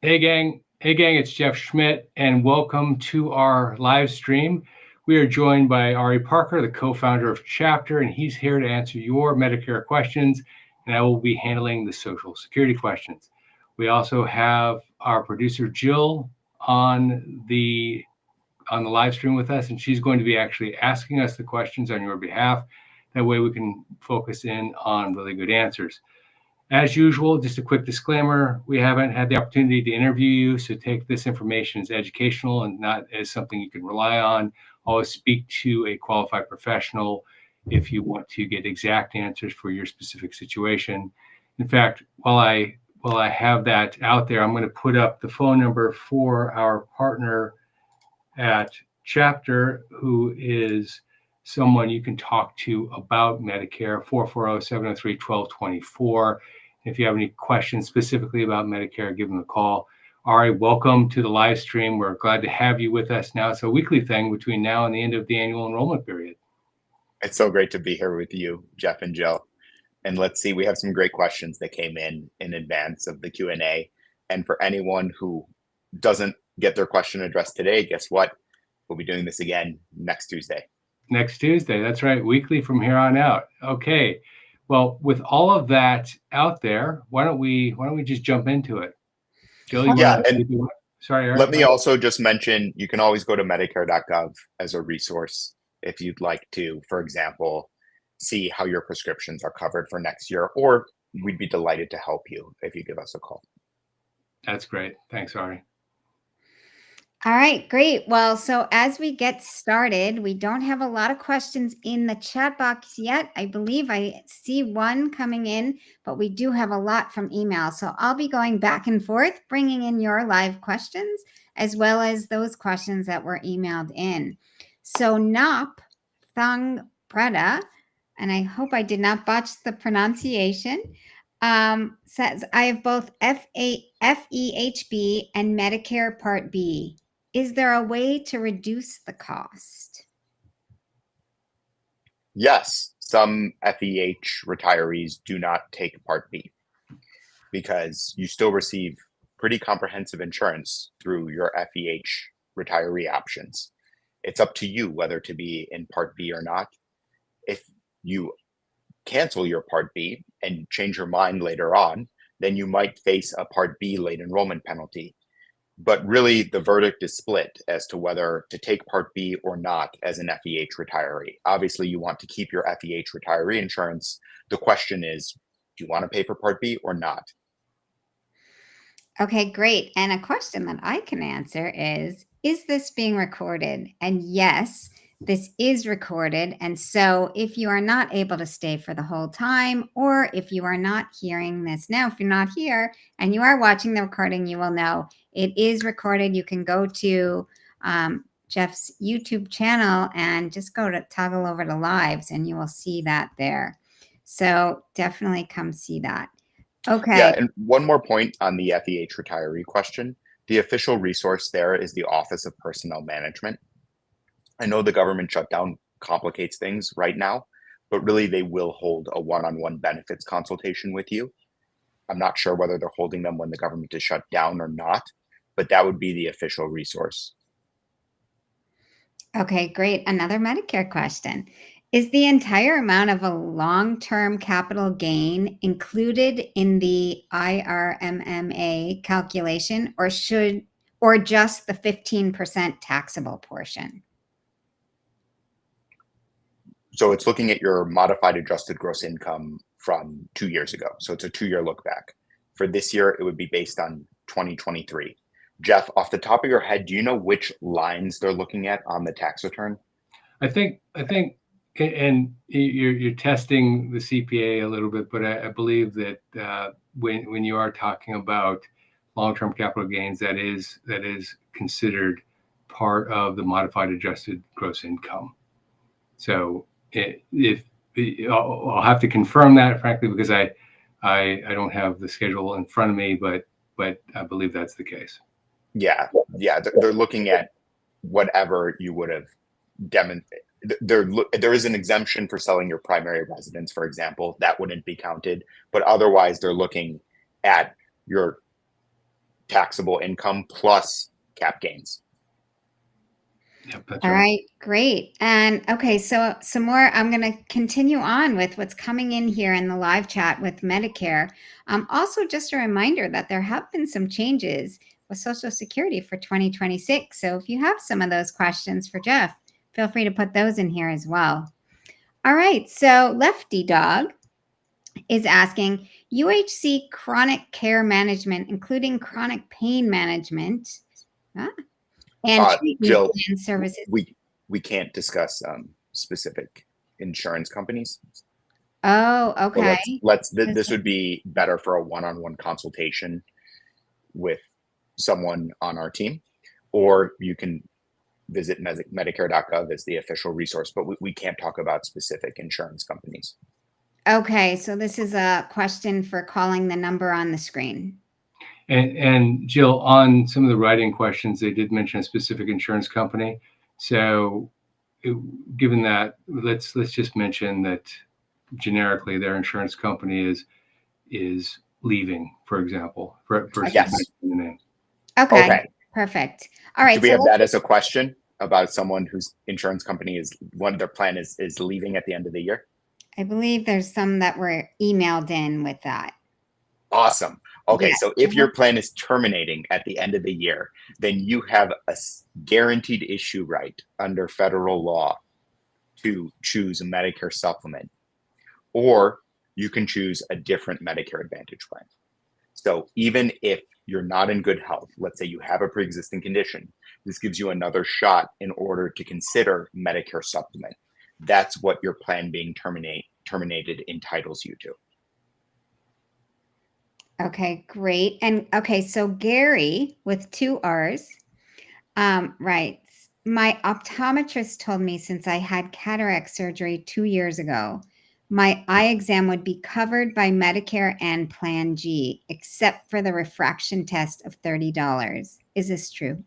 Hey gang, it's Geoff Schmidt, and welcome to our live stream. We are joined by Ari-Parker, the co-founder of Chapter, and he's here to answer your Medicare questions, and I will be handling the Social Security questions. We also have our producer Jill on the live stream with us, and she's going to be actually asking us the questions on your behalf. That way we can focus in on really good answers. As usual, just a quick disclaimer, we haven't had the opportunity to interview you, so take this information as educational and not as something you can rely on. Always speak to a qualified professional if you want to get exact answers for your specific situation. In fact, while I have that out there, I'm going to put up the phone number for our partner at Chapter, who is someone you can talk to about Medicare, 440-703-1224. If you have any questions specifically about Medicare, give them a call. Ari, welcome to the live stream. We're glad to have you with us now. It's a weekly thing between now and the end of the annual enrollment period. It's so great to be here with you, Jeff and Jill. And let's see, we have some great questions that came in advance of the Q&A. And for anyone who doesn't get their question addressed today, guess what? We'll be doing this again next Tuesday. Next Tuesday, that's right, weekly from here on out. Okay, well, with all of that out there, why don't we just jump into it? Jill, sorry, Eric, let me also just mention, you can always go to Medicare.gov as a resource if you'd like to, for example, see how your prescriptions are covered for next year, or we'd be delighted to help you if you give us a call. That's great. Thanks, Ari. All right, great. Well, so as we get started, we don't have a lot of questions in the chat box yet. I believe I see one coming in, but we do have a lot from email. So I'll be going back and forth, bringing in your live questions, as well as those questions that were emailed in. So Nop Thang Prada, and I hope I did not botch the pronunciation, says, I have both FEHB and Medicare Part B. Is there a way to reduce the cost? Yes, some FEH retirees do not take Part B because you still receive pretty comprehensive insurance through your FEH retiree options. It's up to you whether to be in Part B or not. If you cancel your Part B and change your mind later on, then you might face a Part B late enrollment penalty. But really, the verdict is split as to whether to take Part B or not as an FEH retiree. Obviously, you want to keep your FEH retiree insurance. The question is, do you want to pay for Part B or not? Okay, great. And a question that I can answer is this being recorded? And yes, this is recorded. And so if you are not able to stay for the whole time, or if you are not hearing this now, if you're not here and you are watching the recording, you will know it is recorded. You can go to Jeff's YouTube channel and just go to toggle over to lives and you will see that there. So definitely come see that. Okay. Yeah, and one more point on the FEH retiree question. The official resource there is the Office of Personnel Management. I know the government shutdown complicates things right now, but really they will hold a one-on-one benefits consultation with you. I'm not sure whether they're holding them when the government is shut down or not, but that would be the official resource. Okay, great. Another Medicare question. Is the entire amount of a long-term capital gain included in the IRMAA calculation, or just the 15% taxable portion? So it's looking at your modified adjusted gross income from 2 years ago. So it's a 2-year look back. For this year, it would be based on 2023. Jeff, off the top of your head, do you know which lines they're looking at on the tax return? I think, and you're testing the CPA a little bit, but I believe that when you are talking about long-term capital gains, that is considered part of the modified adjusted gross income. So I'll have to confirm that, frankly, because I don't have the schedule in front of me, but I believe that's the case. Yeah, they're looking at whatever you would have demonstrated. There is an exemption for selling your primary residence, for example, that wouldn't be counted, but otherwise they're looking at your taxable income plus cap gains. Yep, that's All right. right, great. And okay, so some more, I'm going to continue on with what's coming in here in the live chat with Medicare. Also, just a reminder that there have been some changes with Social Security for 2026. So if you have some of those questions for Geoff, feel free to put those in here as well. All right, so Lefty Dog is asking, UHC chronic care management, including chronic pain management, and treatment Jill, plan services. we can't discuss specific insurance companies. Oh, So okay. this would be better for a one-on-one consultation with someone on our team, or you can visit Medicare.gov as the official resource, but we can't talk about specific insurance companies. Okay, so this is a question for calling the number on the screen. And Jill, on some of the writing questions, they did mention a specific insurance company. So given that, let's just mention that generically their insurance company is leaving, for example, versus Yes. mentioning the name. Okay, perfect. All right. Do we have that as a question about someone whose insurance company is one of their plan is leaving at the end of the year? I believe there's some that were emailed in with that. Awesome. Okay, Yeah. so if your plan is terminating at the end of the year, then you have a guaranteed issue right under federal law to choose a Medicare supplement, or you can choose a different Medicare Advantage plan. So even if you're not in good health, let's say you have a pre-existing condition, this gives you another shot in order to consider Medicare supplement. That's what your plan being terminated entitles you to. Okay, great. And okay, so Gary with 2 R's writes, my optometrist told me since I had cataract surgery 2 years ago, my eye exam would be covered by Medicare and Plan G, except for the refraction test of $30. Is this true?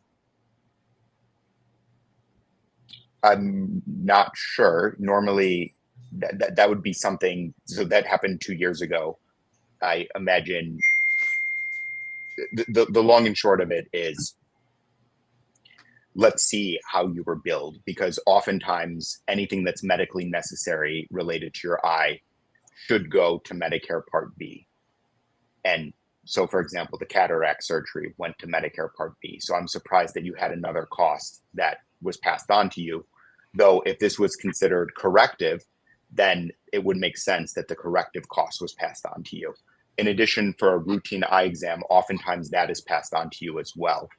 I'm not sure. Normally, that would be something. So that happened 2 years ago. I imagine the long and short of it is, let's see how you were billed, because oftentimes anything that's medically necessary related to your eye should go to Medicare Part B. And so, for example, the cataract surgery went to Medicare Part B. So I'm surprised that you had another cost that was passed on to you. Though if this was considered corrective, then it would make sense that the corrective cost was passed on to you. In addition, for a routine eye exam, oftentimes that is passed on to you as well.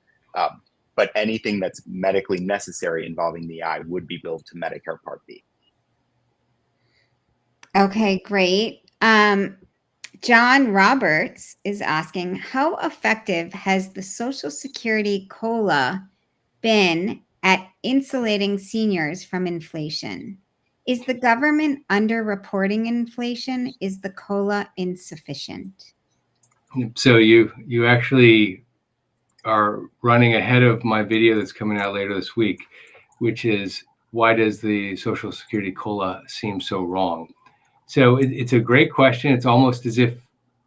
But anything that's medically necessary involving the eye would be billed to Medicare Part B. Okay, great. John Roberts is asking, how effective has the Social Security COLA been at insulating seniors from inflation? Is the government underreporting inflation? Is the COLA insufficient? So you actually are running ahead of my video that's coming out later this week, which is, why does the Social Security COLA seem so wrong? So it's a great question. It's almost as if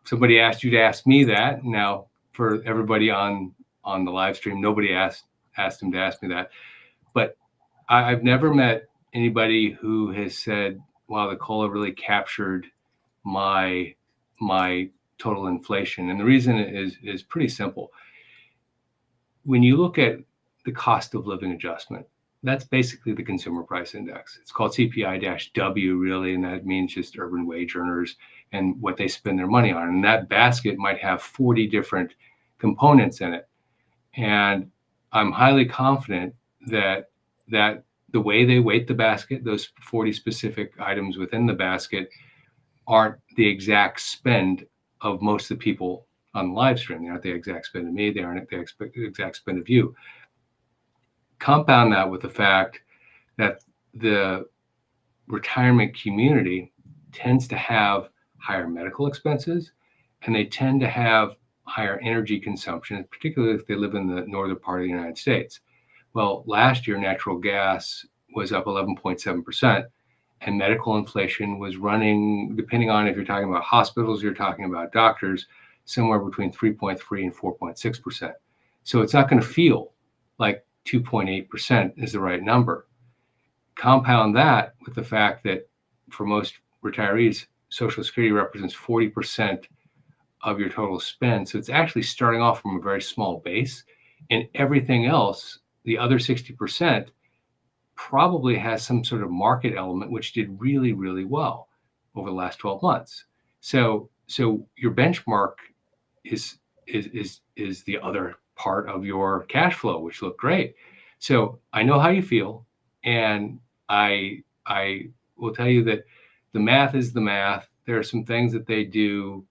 somebody asked you to ask me that. Now, for everybody on the live stream, nobody asked him to ask me that. But I've never met anybody who has said, wow, the COLA really captured my total inflation. And the reason is pretty simple. When you look at the cost of living adjustment, that's basically the consumer price index. It's called CPI-W really, and that means just urban wage earners and what they spend their money on. And that basket might have 40 different components in it. And I'm highly confident that the way they weight the basket, those 40 specific items within the basket, aren't the exact spend of most of the people on the live stream. They aren't the exact spend of me. They aren't the exact spend of you. Compound that with the fact that the retirement community tends to have higher medical expenses, and they tend to have higher energy consumption, particularly if they live in the northern part of the United States. Well, last year, natural gas was up 11.7%, and medical inflation was running, depending on if you're talking about hospitals, you're talking about doctors, somewhere between 3.3 and 4.6%. So it's not going to feel like 2.8% is the right number. Compound that with the fact that for most retirees, Social Security represents 40% of your total spend. So it's actually starting off from a very small base, and everything else, the other 60%, probably has some sort of market element, which did really, really well over the last 12 months. So your benchmark is the other part of your cash flow, which looked great. So I know how you feel, and I will tell you that the math is the math. There are some things that they do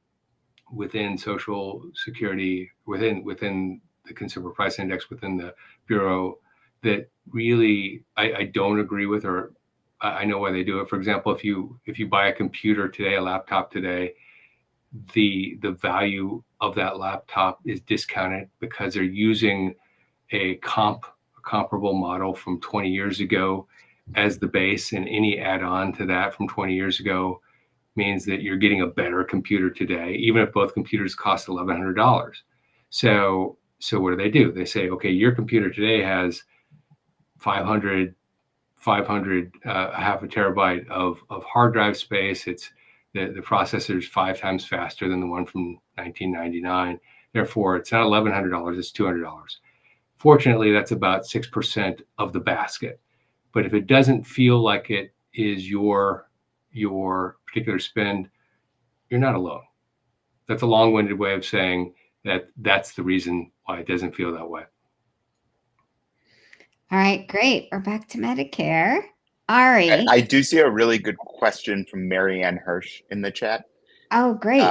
within Social Security, within the Consumer Price Index, within the Bureau, that really I don't agree with, or I know why they do it. For example, if you buy a computer today, a laptop today, the value of that laptop is discounted because they're using a comparable model from 20 years ago as the base, and any add-on to that from 20 years ago means that you're getting a better computer today, even if both computers cost $1,100. So what do? They say, okay, your computer today has 500, a half a terabyte of hard drive space. It's the processor is 5 times faster than the one from 1999. Therefore, it's not $1,100, it's $200. Fortunately, that's about 6% of the basket. But if it doesn't feel like it is your particular spend, you're not alone. That's a long-winded way of saying that that's the reason why it doesn't feel that way. All right, great. We're back to Medicare. Ari. I do see a really good question from Marianne Hirsch in the chat. Oh, great.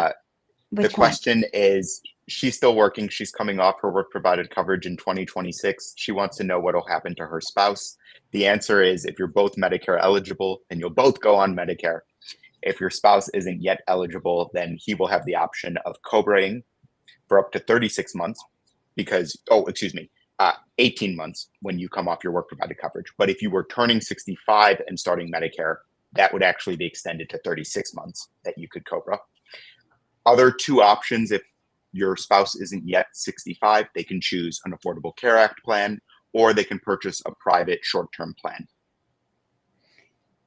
The question is, she's still working. She's coming off her work provided coverage in 2026. She wants to know what will happen to her spouse. The answer is, if you're both Medicare eligible, then you'll both go on Medicare. If your spouse isn't yet eligible, then he will have the option of cobrating for up to 36 months because, 18 months when you come off your work provided coverage. But if you were turning 65 and starting Medicare, that would actually be extended to 36 months that you could cobra. Other two options, if your spouse isn't yet 65, they can choose an Affordable Care Act plan, or they can purchase a private short-term plan.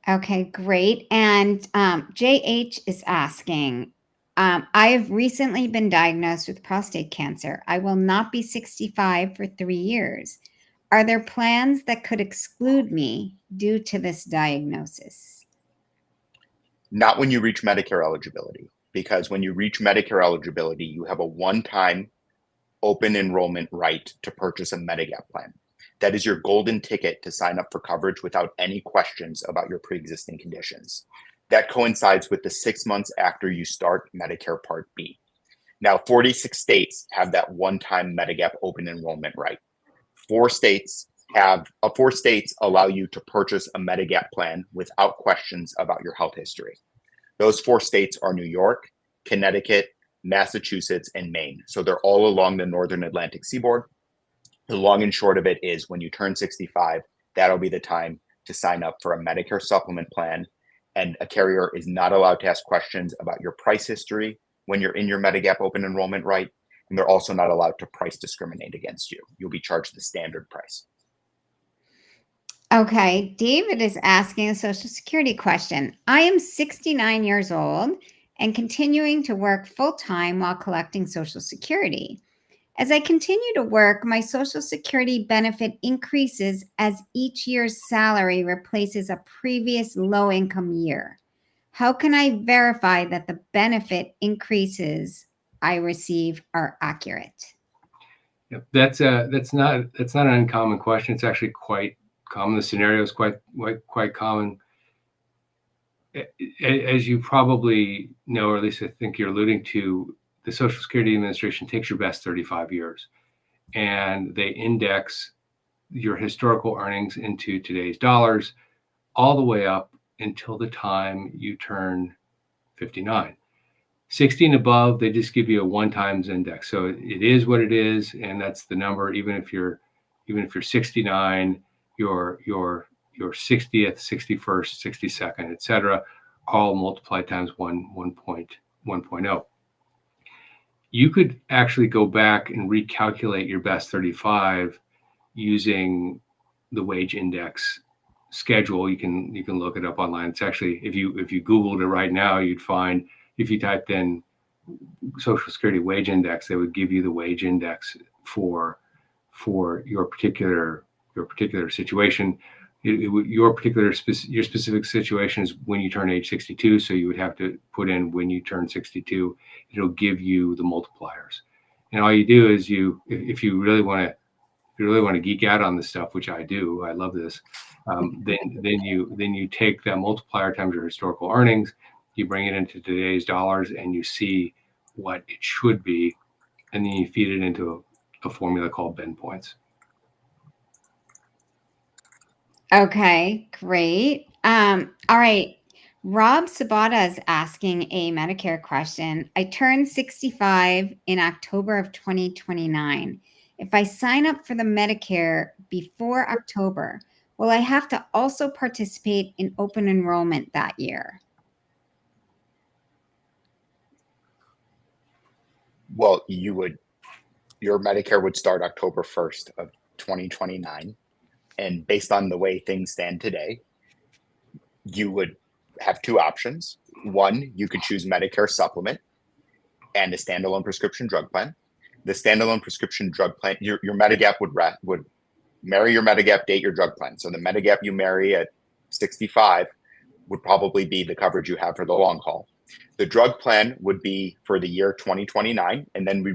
Okay, great. And JH is asking, I have recently been diagnosed with prostate cancer. I will not be 65 for 3 years. Are there plans that could exclude me due to this diagnosis? Not when you reach Medicare eligibility, because when you reach Medicare eligibility, you have a one-time open enrollment right to purchase a Medigap plan. That is your golden ticket to sign up for coverage without any questions about your pre-existing conditions. That coincides with the 6 months after you start Medicare Part B. Now, 46 states have that one-time Medigap open enrollment right. 4 states allow you to purchase a Medigap plan without questions about your health history. Those 4 states are New York, Connecticut, Massachusetts, and Maine. So they're all along the northern Atlantic seaboard. The long and short of it is, when you turn 65, that'll be the time to sign up for a Medicare supplement plan. And a carrier is not allowed to ask questions about your price history when you're in your Medigap open enrollment right. And they're also not allowed to price discriminate against you. You'll be charged the standard price. Okay, David is asking a Social Security question. I am 69 years old and continuing to work full-time while collecting Social Security. As I continue to work, my Social Security benefit increases as each year's salary replaces a previous low-income year. How can I verify that the benefit increases I receive are accurate? Yep, that's not an uncommon question. It's actually quite common. The scenario is quite common. As you probably know, or at least I think you're alluding to, the Social Security Administration takes your best 35 years, and they index your historical earnings into today's dollars all the way up until the time you turn 59. 60 and above, they just give you a one-time index. So it is what it is, and that's the number. Even if you're 69, your 60th, 61st, 62nd, et cetera, all multiplied times 1.0. you could actually go back and recalculate your best 35 using the wage index schedule. You can look it up online. It's actually, if you Googled it right now, you'd find, if you typed in Social Security wage index, they would give you the wage index for your particular situation. Your specific situation is when you turn age 62. So you would have to put in when you turn 62. It'll give you the multipliers. And all you do is if you really want to geek out on this stuff, which I do, I love this. Then you take that multiplier times your historical earnings, you bring it into today's dollars, and you see what it should be, and then you feed it into a formula called bend points. Okay, great. All right. Rob Sabata is asking a Medicare question. I turned 65 in October of 2029. If I sign up for the Medicare before October, will I have to also participate in open enrollment that year? Well, your Medicare would start October 1st of 2029. And based on the way things stand today, you would have two options. One, you could choose Medicare Supplement and a standalone prescription drug plan. The standalone prescription drug plan, your Medigap would marry your Medigap, date your drug plan. So the Medigap you marry at 65 would probably be the coverage you have for the long haul. The drug plan would be for the year 2029, and then we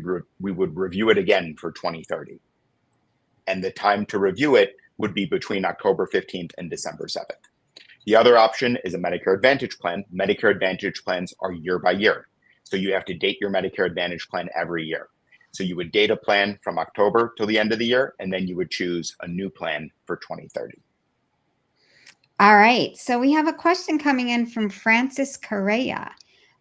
would review it again for 2030. And the time to review it would be between October 15th and December 7th. The other option is a Medicare Advantage plan. Medicare Advantage plans are year by year. So you have to date your Medicare Advantage plan every year. So you would date a plan from October till the end of the year, and then you would choose a new plan for 2030. All right. So we have a question coming in from Francis Correa.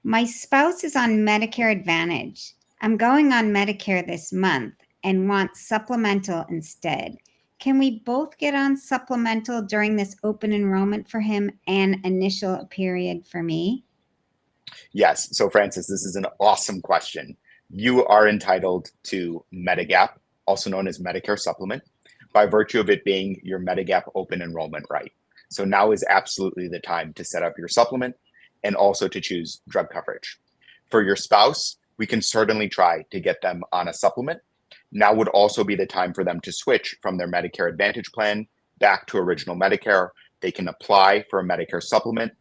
My spouse is on Medicare Advantage. I'm going on Medicare this month and want supplemental instead. Can we both get on supplemental during this open enrollment for him and initial period for me? Yes. So Francis, this is an awesome question. You are entitled to Medigap, also known as Medicare Supplement, by virtue of it being your Medigap open enrollment right. So now is absolutely the time to set up your supplement and also to choose drug coverage. For your spouse, we can certainly try to get them on a supplement. Now would also be the time for them to switch from their Medicare Advantage plan back to original Medicare. They can apply for a Medicare supplement.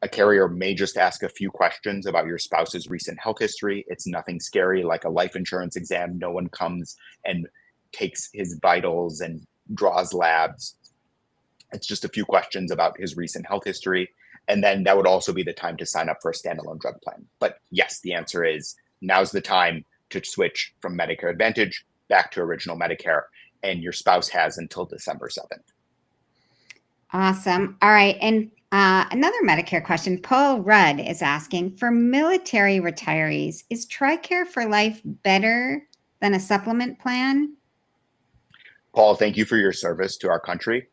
A carrier may just ask a few questions about your spouse's recent health history. It's nothing scary like a life insurance exam. No one comes and takes his vitals and draws labs. It's just a few questions about his recent health history. And then that would also be the time to sign up for a standalone drug plan. But yes, the answer is now's the time to switch from Medicare Advantage back to original Medicare. And your spouse has until December 7th. Awesome. All right. And another Medicare question. Paul Rudd is asking, for military retirees, is TRICARE for Life better than a supplement plan? Paul, thank you for your service to our country.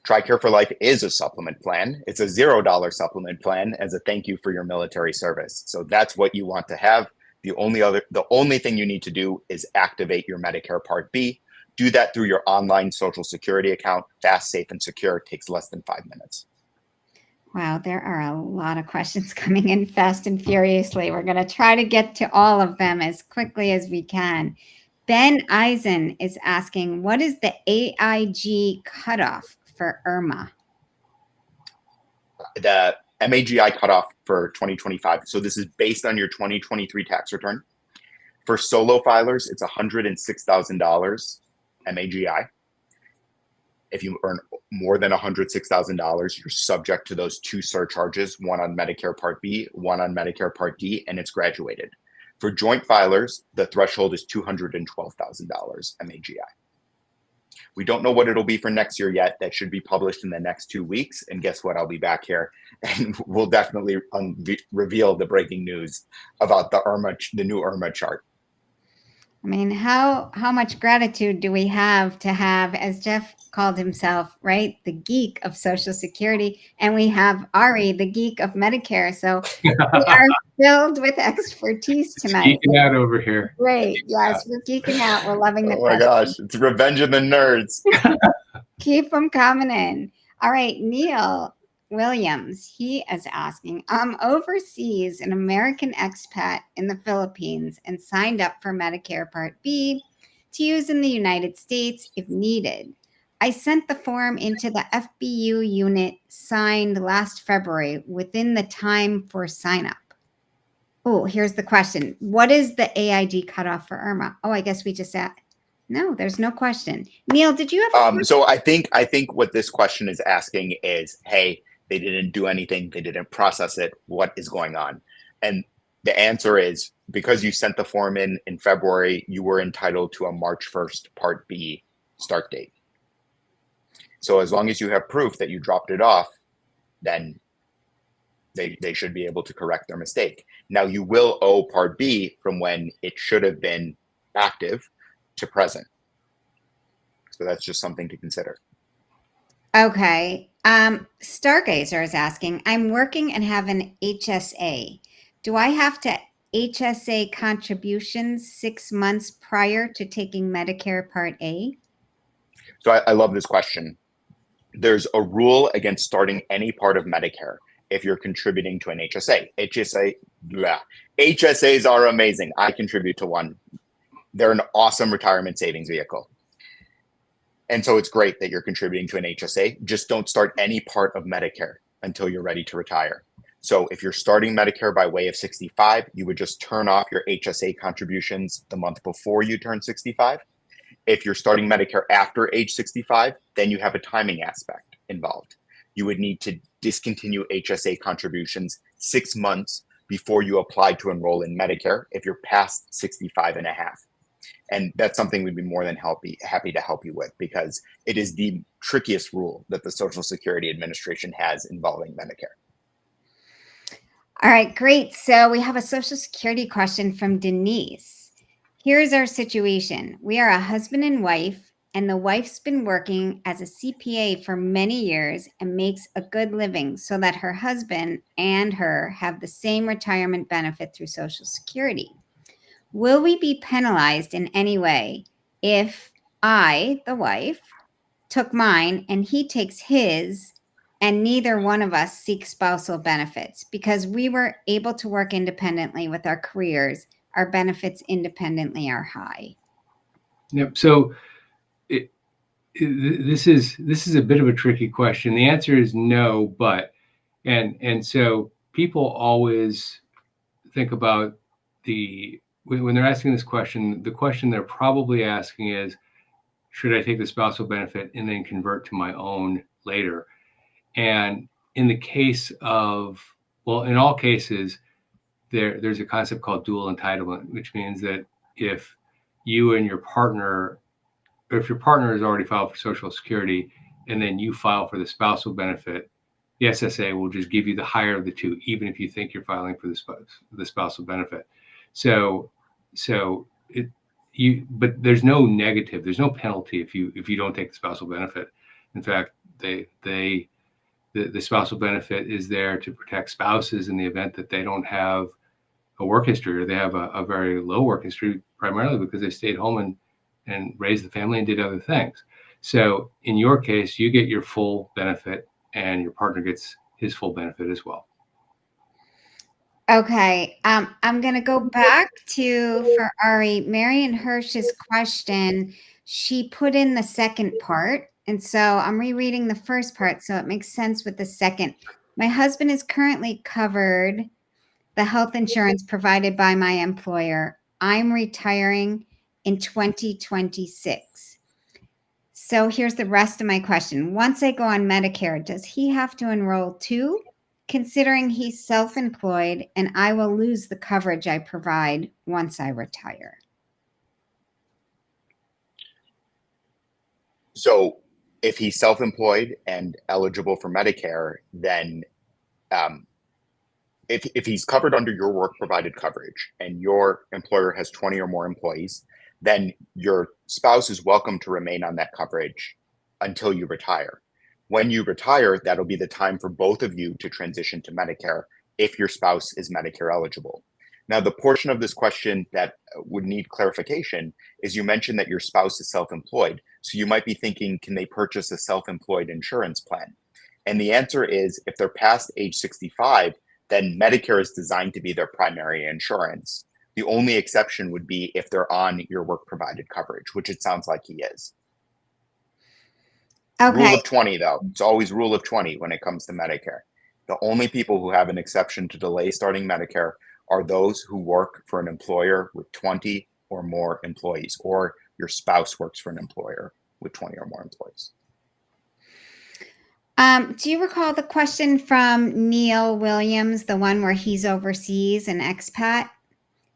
TRICARE for Life is a supplement plan. It's a $0 supplement plan as a thank you for your military service. So that's what you want to have. The only thing you need to do is activate your Medicare Part B. Do that through your online Social Security account. Fast, safe, and secure. It takes less than 5 minutes. Wow, there are a lot of questions coming in fast and furiously. We're going to try to get to all of them as quickly as we can. Ben Eisen is asking, what is the AIG cutoff for IRMAA? The MAGI cutoff for 2025. So this is based on your 2023 tax return. For solo filers, it's $106,000 MAGI. If you earn more than $106,000, you're subject to those two surcharges, one on Medicare Part B, one on Medicare Part D, and it's graduated. For joint filers, the threshold is $212,000 MAGI. We don't know what it'll be for next year yet. That should be published in the next 2 weeks. And guess what? I'll be back here and we'll definitely reveal the breaking news about the new IRMAA chart. I mean, how much gratitude do we have to have, as Geoff called himself, right, the geek of Social Security, and we have Ari, the geek of Medicare. So filled with expertise tonight. Geeking out over here. Great. Yes, we're geeking out. We're loving the Oh my questions. gosh, it's Revenge of the Nerds. Keep them coming in. All right, Neil Williams, he is asking, I'm overseas, an American expat in the Philippines, and signed up for Medicare Part B to use in the United States if needed. I sent the form into the FBU unit signed last February within the time for sign up. Oh, here's the question. What is the AIG cutoff for IRMAA? Oh, I guess we just asked. No, there's no question. Neil, did you have a question? So I think what this question is asking is, hey, they didn't do anything, they didn't process it. What is going on? And the answer is, because you sent the form in February, you were entitled to a March 1st Part B start date. So as long as you have proof that you dropped it off, then they should be able to correct their mistake. Now you will owe Part B from when it should have been active to present. So that's just something to consider. Okay. Stargazer is asking, I'm working and have an HSA. Do I have to HSA contributions 6 months prior to taking Medicare Part A? So I love this question. There's a rule against starting any part of Medicare if you're contributing to an HSA. HSAs are amazing. I contribute to one. They're an awesome retirement savings vehicle. And so it's great that you're contributing to an HSA. Just don't start any part of Medicare until you're ready to retire. So if you're starting Medicare by way of 65, you would just turn off your HSA contributions the month before you turn 65. If you're starting Medicare after age 65, then you have a timing aspect involved. You would need to discontinue HSA contributions 6 months before you apply to enroll in Medicare if you're past 65 and a half. And that's something we'd be more than happy to help you with, because it is the trickiest rule that the Social Security Administration has involving Medicare. All right, great. So we have a Social Security question from Denise. Here's our situation. We are a husband and wife, and the wife's been working as a CPA for many years and makes a good living so that her husband and her have the same retirement benefit through Social Security. Will we be penalized in any way if I, the wife, took mine and he takes his, and neither one of us seeks spousal benefits because we were able to work independently with our careers? Our benefits independently are high. Yep. So this is a bit of a tricky question. The answer is no, but and so people always think about when they're asking this question, the question they're probably asking is, should I take the spousal benefit and then convert to my own later? And in the case of, well, in all cases, there's a concept called dual entitlement, which means that if you and your partner, or if your partner has already filed for Social Security and then you file for the spousal benefit, the SSA will just give you the higher of the two, even if you think you're filing for the spousal benefit. But there's no negative, there's no penalty if you don't take the spousal benefit. In fact, the spousal benefit is there to protect spouses in the event that they don't have a work history, or they have a very low work history, primarily because they stayed home and raised the family and did other things. So in your case, you get your full benefit and your partner gets his full benefit as well. Okay, I'm going to go back for Ari, Marion Hirsch's question. She put in the second part, and so I'm rereading the first part so it makes sense with the second. My husband is currently covered the health insurance provided by my employer. I'm retiring in 2026. So here's the rest of my question. Once I go on Medicare, does he have to enroll too? Considering he's self-employed and I will lose the coverage I provide once I retire. So if he's self-employed and eligible for Medicare, then if he's covered under your work provided coverage and your employer has 20 or more employees, then your spouse is welcome to remain on that coverage until you retire. When you retire, that'll be the time for both of you to transition to Medicare, if your spouse is Medicare eligible. Now, the portion of this question that would need clarification is you mentioned that your spouse is self-employed. So you might be thinking, can they purchase a self-employed insurance plan? And the answer is, if they're past age 65, then Medicare is designed to be their primary insurance. The only exception would be if they're on your work provided coverage, which it sounds like he is. Okay. Rule of 20, though. It's always rule of 20 when it comes to Medicare. The only people who have an exception to delay starting Medicare are those who work for an employer with 20 or more employees, or your spouse works for an employer with 20 or more employees. Do you recall the question from Neil Williams, the one where he's overseas, an expat?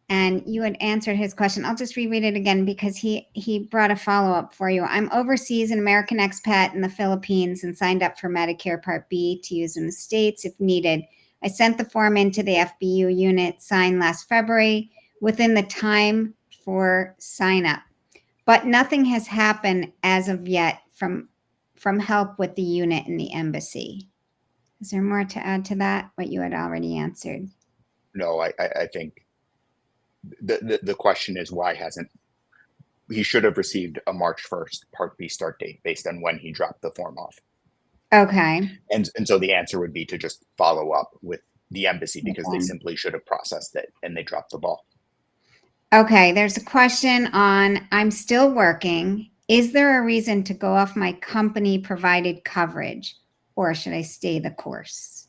And you had answered his question. I'll just reread it again because he brought a follow-up for you. I'm overseas, an American expat in the Philippines, and signed up for Medicare Part B to use in the States if needed. I sent the form into the FBU unit, signed last February, within the time for sign up. But nothing has happened as of yet from help with the unit in the embassy. Is there more to add to that, what you had already answered? No, I think the question is, why hasn't he should have received a March 1st Part B start date based on when he dropped the form off. Okay. And so the answer would be to just follow up with the embassy because they simply should have processed it and they dropped the ball. Okay, there's a question on, I'm still working. Is there a reason to go off my company provided coverage, or should I stay the course?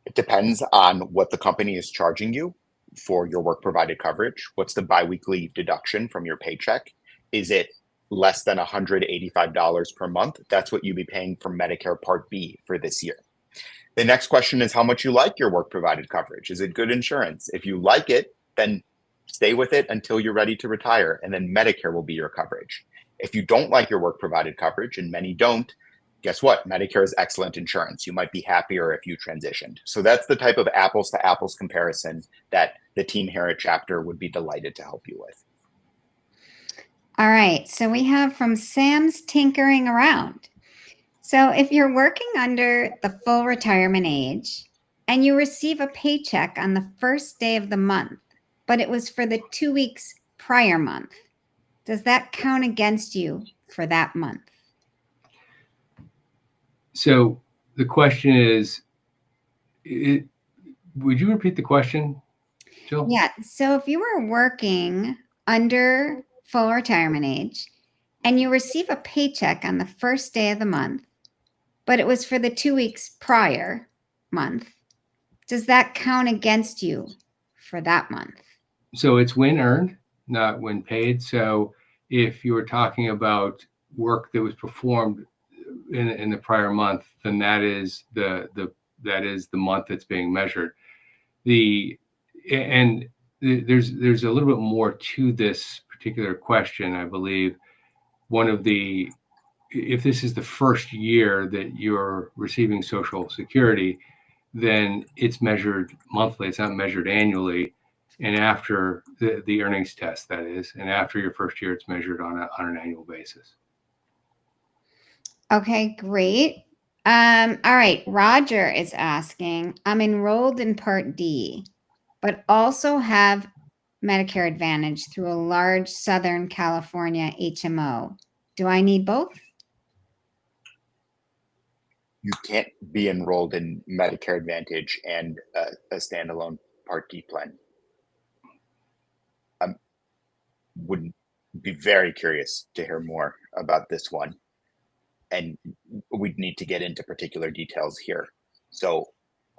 It depends on what the company is charging you for your work provided coverage. What's the biweekly deduction from your paycheck? Is it less than $185 per month? That's what you'd be paying for Medicare Part B for this year. The next question is how much you like your work provided coverage. Is it good insurance? If you like it, then stay with it until you're ready to retire, and then Medicare will be your coverage. If you don't like your work provided coverage, and many don't, guess what? Medicare is excellent insurance. You might be happier if you transitioned. So that's the type of apples to apples comparison that the team here at Chapter would be delighted to help you with. All right, so we have from Sam's Tinkering Around. So if you're working under the full retirement age and you receive a paycheck on the first day of the month, but it was for the 2 weeks prior month, does that count against you for that month? So the question is, would you repeat the question, Jill? Yeah. So if you were working under full retirement age and you receive a paycheck on the first day of the month, but it was for the 2 weeks prior month, does that count against you for that month? So it's when earned, not when paid. So if you were talking about work that was performed in the prior month, then that is the month that's being measured. There's a little bit more to this particular question, I believe. If this is the first year that you're receiving Social Security, then it's measured monthly. It's not measured annually. And after the earnings test, that is, and after your first year, it's measured on an annual basis. Okay, great. All right, Roger is asking, I'm enrolled in Part D, but also have Medicare Advantage through a large Southern California HMO. Do I need both? You can't be enrolled in Medicare Advantage and a standalone Part D plan. I would be very curious to hear more about this one. And we'd need to get into particular details here. So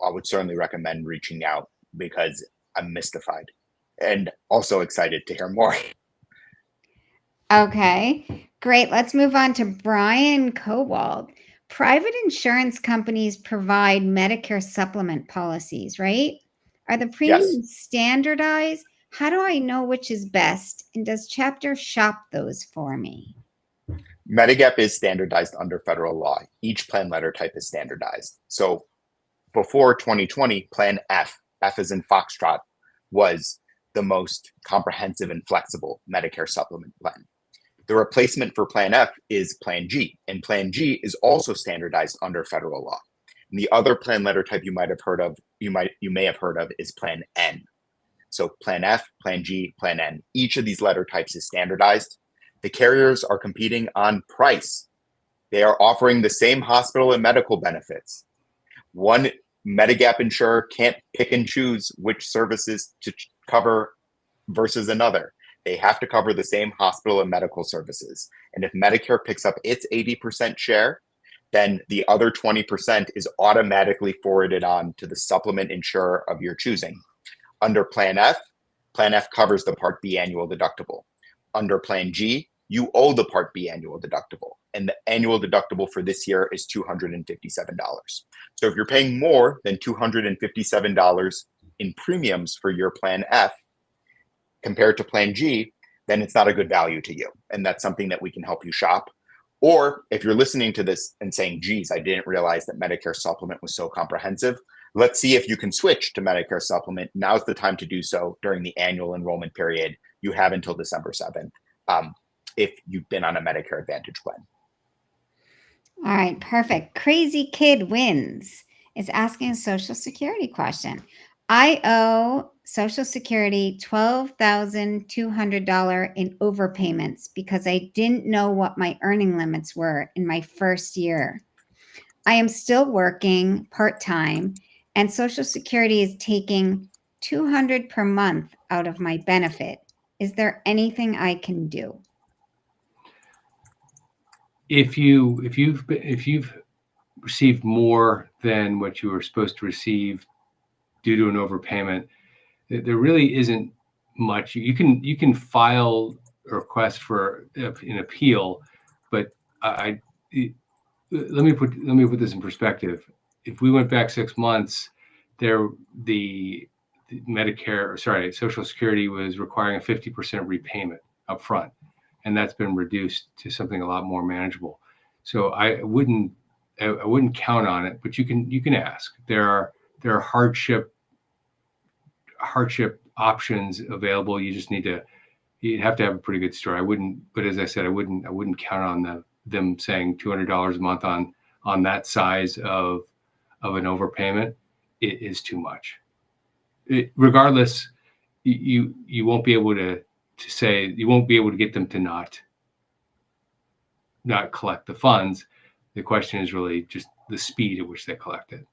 I would certainly recommend reaching out because I'm mystified and also excited to hear more. Okay, great. Let's move on to Brian Cowald. Private insurance companies provide Medicare supplement policies, right? Are the premiums standardized? How do I know which is best? And does Chapter shop those for me? Medigap is standardized under federal law. Each plan letter type is standardized. So before 2020, Plan F as in Foxtrot, was the most comprehensive and flexible Medicare supplement plan. The replacement for Plan F is Plan G, and Plan G is also standardized under federal law. And the other plan letter type you may have heard of is Plan N. So Plan F, Plan G, Plan N. Each of these letter types is standardized. The carriers are competing on price. They are offering the same hospital and medical benefits. One Medigap insurer can't pick and choose which services to cover versus another. They have to cover the same hospital and medical services. And if Medicare picks up its 80% share, then the other 20% is automatically forwarded on to the supplement insurer of your choosing. Under Plan F covers the Part B annual deductible. Under Plan G, you owe the Part B annual deductible. And the annual deductible for this year is $257. So if you're paying more than $257 in premiums for your Plan F compared to Plan G, then it's not a good value to you. And that's something that we can help you shop. Or if you're listening to this and saying, geez, I didn't realize that Medicare Supplement was so comprehensive, let's see if you can switch to Medicare Supplement. Now's the time to do so during the annual enrollment period. You have until December 7th if you've been on a Medicare Advantage plan. All right, perfect. Crazy Kid Wins is asking a Social Security question. I owe Social Security $12,200 in overpayments because I didn't know what my earning limits were in my first year. I am still working part-time, and Social Security is taking $200 per month out of my benefit. Is there anything I can do? If you've received more than what you were supposed to receive due to an overpayment, there really isn't much. You can file a request for an appeal, but let me put this in perspective. If we went back 6 months, the Social Security was requiring a 50% repayment up front, and that's been reduced to something a lot more manageable. So I wouldn't count on it, but you can ask. There are hardship options available. You just you'd have to have a pretty good story. But as I said, I wouldn't count on them saying $200 a month on that size of an overpayment. It is too much. Regardless, you won't be able to get them to not collect the funds. The question is really just the speed at which they collect it.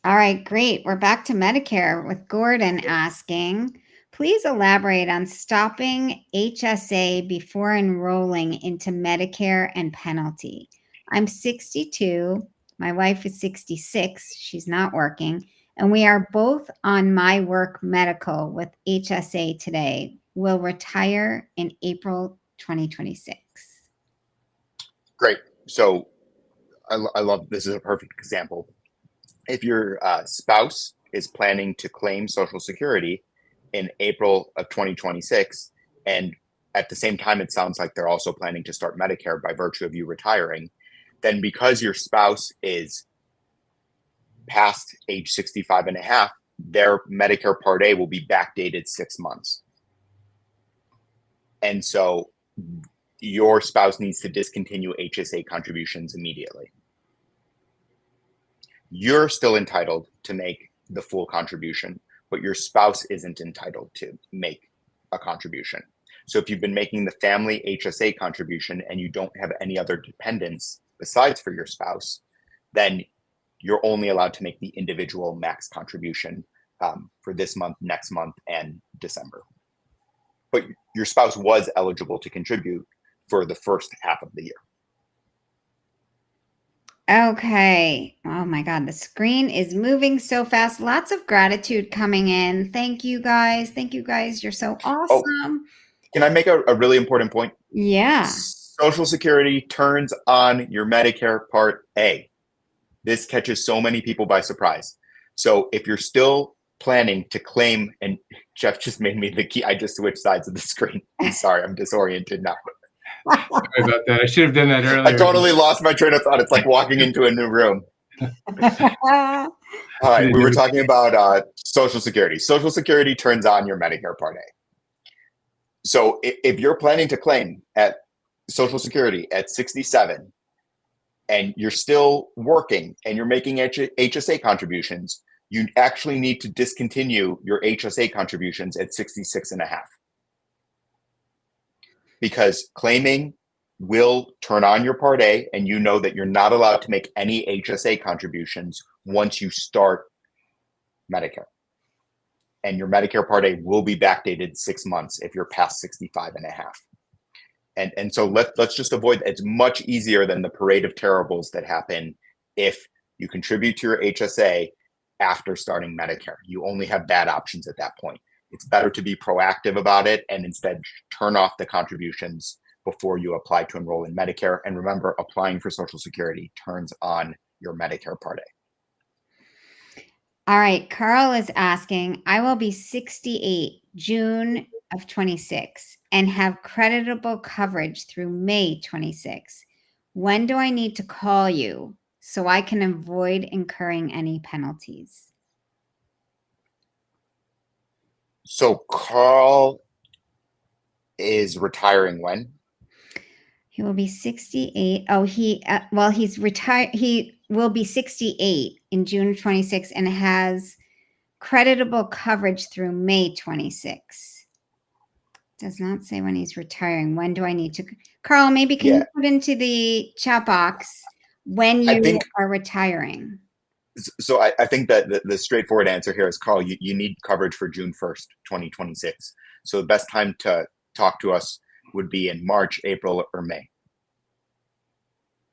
All right, great. We're back to Medicare with Gordon asking, please elaborate on stopping HSA before enrolling into Medicare and penalty. I'm 62. My wife is 66. She's not working. And we are both on my work medical with HSA today. We'll retire in April 2026. Great. So I love, this is a perfect example. If your spouse is planning to claim Social Security in April of 2026, and at the same time, it sounds like they're also planning to start Medicare by virtue of you retiring, then because your spouse is past age 65 and a half, their Medicare Part A will be backdated 6 months. And so your spouse needs to discontinue HSA contributions immediately. You're still entitled to make the full contribution, but your spouse isn't entitled to make a contribution. So if you've been making the family HSA contribution and you don't have any other dependents besides for your spouse, then you're only allowed to make the individual max contribution for this month, next month, and December. But your spouse was eligible to contribute for the first half of the year. Okay. Oh my God. The screen is moving so fast. Lots of gratitude coming in. Thank you guys. Thank you guys. You're so awesome. Oh, can I make a really important point? Yeah. Social Security turns on your Medicare Part A. This catches so many people by surprise. So if you're still planning to claim, and Geoff just made me the key, I just switched sides of the screen. I'm sorry, I'm disoriented now. Sorry about that. I should have done that earlier. I totally lost my train of thought. It's like walking into a new room. All right, we were talking about Social Security. Social Security turns on your Medicare Part A. So if you're planning to claim at Social Security at 67, and you're still working and you're making HSA contributions, you actually need to discontinue your HSA contributions at 66 and a half. Because claiming will turn on your Part A, and you know that you're not allowed to make any HSA contributions once you start Medicare. And your Medicare Part A will be backdated 6 months if you're past 65 and a half. And so let's just avoid. It's much easier than the parade of terribles that happen if you contribute to your HSA after starting Medicare. You only have bad options at that point. It's better to be proactive about it and instead turn off the contributions before you apply to enroll in Medicare. And remember, applying for Social Security turns on your Medicare Part A. All right. Carl is asking, I will be 68 June of 26 and have creditable coverage through May 26. When do I need to call you so I can avoid incurring any penalties? So Carl is retiring when? He will be 68. Oh, he's retired. He will be 68 in June 26 and has creditable coverage through May 26. Does not say when he's retiring. When do I need to? Carl, maybe can you put into the chat box when you are retiring? So I think that the straightforward answer here is, Carl, you need coverage for June 1st, 2026. So the best time to talk to us would be in March, April, or May.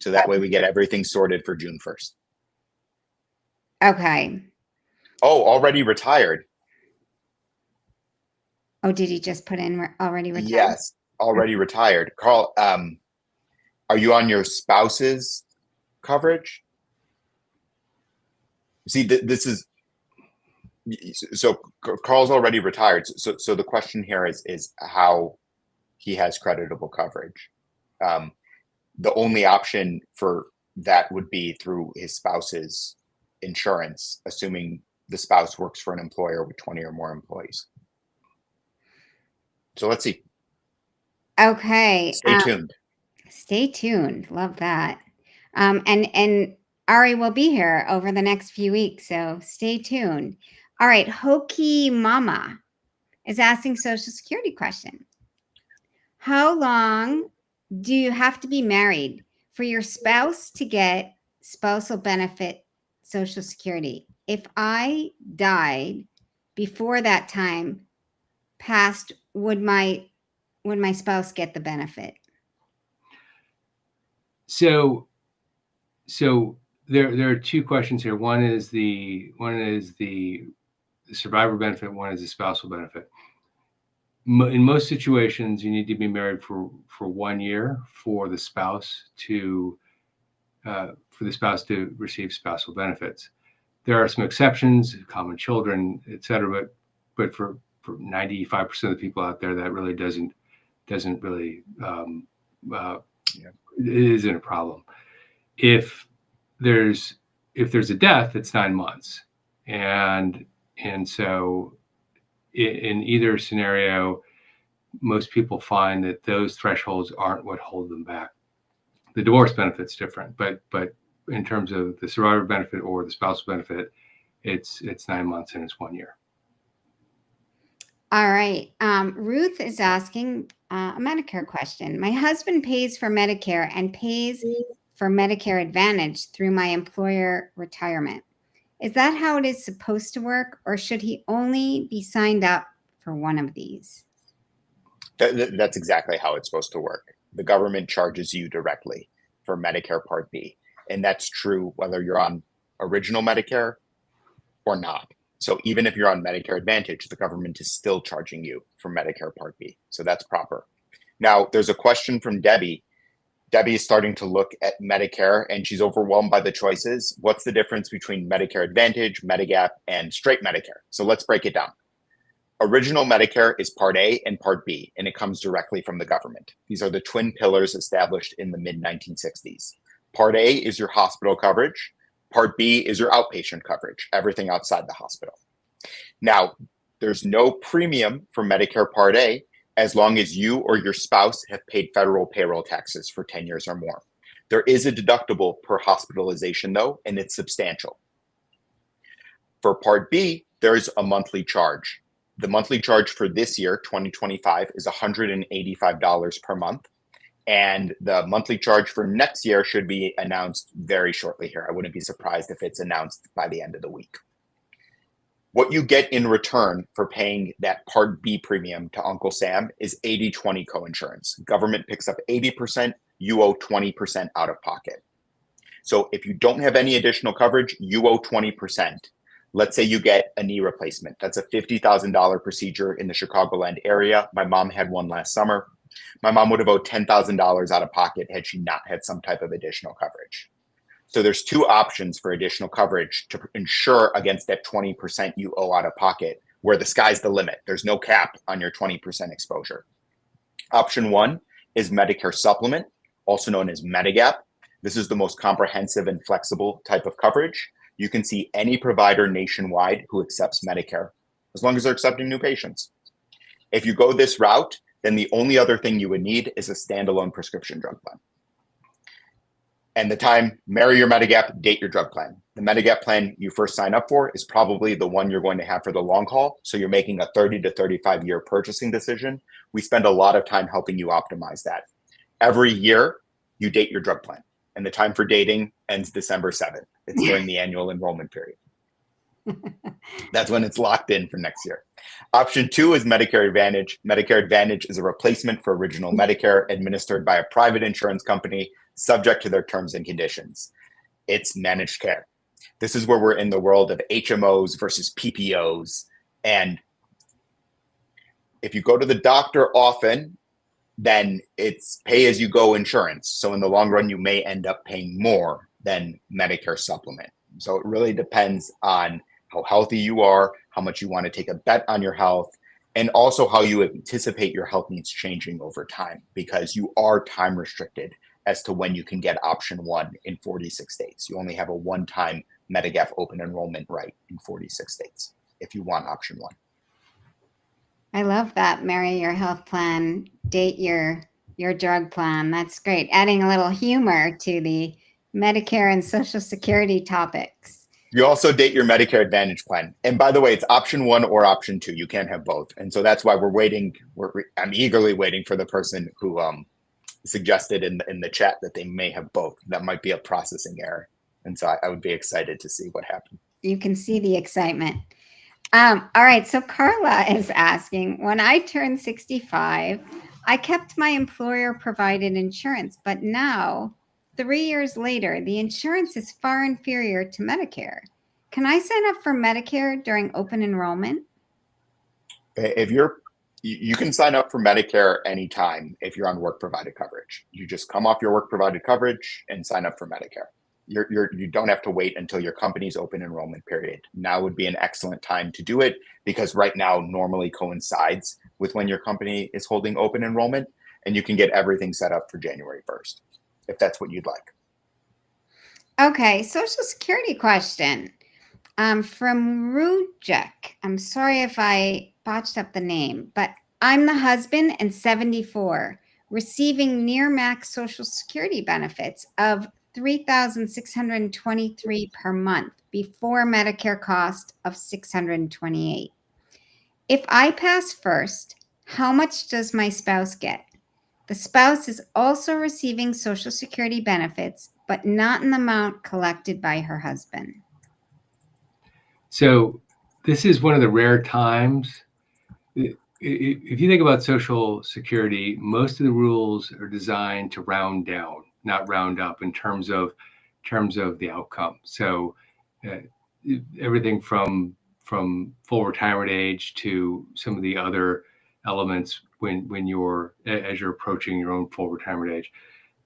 So that way we get everything sorted for June 1st. Okay. Oh, already retired. Oh, did he just put in already retired? Yes, already retired. Carl, are you on your spouse's coverage? See, this is, so Carl's already retired. So the question here is how he has creditable coverage. The only option for that would be through his spouse's insurance, assuming the spouse works for an employer with 20 or more employees. So let's see. Okay. Stay tuned. Stay tuned. Love that. And Ari will be here over the next few weeks, so stay tuned. All right. Hokie Mama is asking Social Security question. How long do you have to be married for your spouse to get spousal benefit Social Security? If I died before that time passed, would my spouse get the benefit? So there are two questions here. One is the survivor benefit. One is the spousal benefit. In most situations, you need to be married for 1 year for the spouse to receive spousal benefits. There are some exceptions, common children, et cetera, but for 95% of the people out there, that really doesn't really it isn't a problem. If there's a death, it's 9 months, and so in either scenario, most people find that those thresholds aren't what hold them back. The divorce benefit's different, but in terms of the survivor benefit or the spousal benefit, it's 9 months and it's 1 year. All right. Ruth is asking a Medicare question. My husband pays for Medicare and pays for Medicare Advantage through my employer retirement. Is that how it is supposed to work, or should he only be signed up for one of these? That's exactly how it's supposed to work. The government charges you directly for Medicare Part B. And that's true whether you're on original Medicare or not. So even if you're on Medicare Advantage, the government is still charging you for Medicare Part B. So that's proper. Now, there's a question from Debbie. Debbie is starting to look at Medicare and she's overwhelmed by the choices. What's the difference between Medicare Advantage, Medigap, and straight Medicare? So let's break it down. Original Medicare is Part A and Part B, and it comes directly from the government. These are the twin pillars established in the mid-1960s. Part A is your hospital coverage. Part B is your outpatient coverage, everything outside the hospital. Now, there's no premium for Medicare Part A as long as you or your spouse have paid federal payroll taxes for 10 years or more. There is a deductible per hospitalization though, and it's substantial. For Part B, there's a monthly charge. The monthly charge for this year, 2025, is $185 per month. And the monthly charge for next year should be announced very shortly here. I wouldn't be surprised if it's announced by the end of the week. What you get in return for paying that Part B premium to Uncle Sam is 80-20 coinsurance. Government picks up 80%, you owe 20% out of pocket. So if you don't have any additional coverage, you owe 20%. Let's say you get a knee replacement. That's a $50,000 procedure in the Chicagoland area. My mom had one last summer. My mom would have owed $10,000 out of pocket had she not had some type of additional coverage. So there's two options for additional coverage to insure against that 20% you owe out of pocket, where the sky's the limit. There's no cap on your 20% exposure. Option one is Medicare Supplement, also known as Medigap. This is the most comprehensive and flexible type of coverage. You can see any provider nationwide who accepts Medicare, as long as they're accepting new patients. If you go this route, then the only other thing you would need is a standalone prescription drug plan. And the time, marry your Medigap, date your drug plan. The Medigap plan you first sign up for is probably the one you're going to have for the long haul. So you're making a 30 to 35 year purchasing decision. We spend a lot of time helping you optimize that. Every year, you date your drug plan. And the time for dating ends December 7th. It's during the annual enrollment period. That's when it's locked in for next year. Option two is Medicare Advantage. Medicare Advantage is a replacement for original Medicare administered by a private insurance company, subject to their terms and conditions. It's managed care. This is where we're in the world of HMOs versus PPOs. And if you go to the doctor often, then it's pay-as-you-go insurance. So in the long run, you may end up paying more than Medicare Supplement. So it really depends on how healthy you are, how much you want to take a bet on your health, and also how you anticipate your health needs changing over time, because you are time restricted as to when you can get option one in 46 states. You only have a one-time Medigap open enrollment right in 46 states if you want option one. I love that. Marry your health plan, date your drug plan. That's great. Adding a little humor to the Medicare and Social Security topics. You also date your Medicare Advantage plan. And by the way, it's option one or option two. You can't have both. And so that's why we're waiting. I'm eagerly waiting for the person who suggested in the chat that they may have both. That might be a processing error. And so I would be excited to see what happens. You can see the excitement. All right. So Carla is asking, when I turned 65, I kept my employer provided insurance, but now 3 years later, the insurance is far inferior to Medicare. Can I sign up for Medicare during open enrollment? If you can sign up for Medicare anytime if you're on work provided coverage. You just come off your work provided coverage and sign up for Medicare. You don't have to wait until your company's open enrollment period. Now would be an excellent time to do it, because right now normally coincides with when your company is holding open enrollment, and you can get everything set up for January 1st, if that's what you'd like. Okay, Social Security question from Rujek. I'm sorry if I botched up the name, but I'm the husband and 74, receiving near max Social Security benefits of $3,623 per month before Medicare cost of $628. If I pass first, how much does my spouse get? The spouse is also receiving Social Security benefits, but not in the amount collected by her husband. So this is one of the rare times. If you think about Social Security, most of the rules are designed to round down, not round up in terms of the outcome. So everything from full retirement age to some of the other elements when you're approaching your own full retirement age.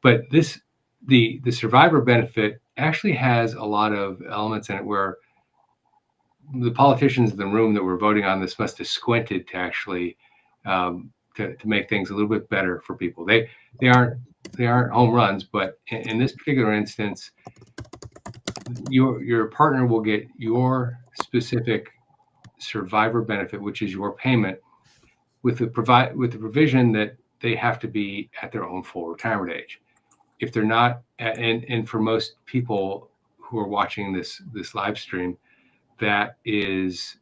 But the survivor benefit actually has a lot of elements in it where the politicians in the room that were voting on this must have squinted to actually to make things a little bit better for people. They aren't home runs, but in this particular instance, your partner will get your specific survivor benefit, which is your payment, with the provision that they have to be at their own full retirement age. if they're not, and for most people who are watching this live stream, that is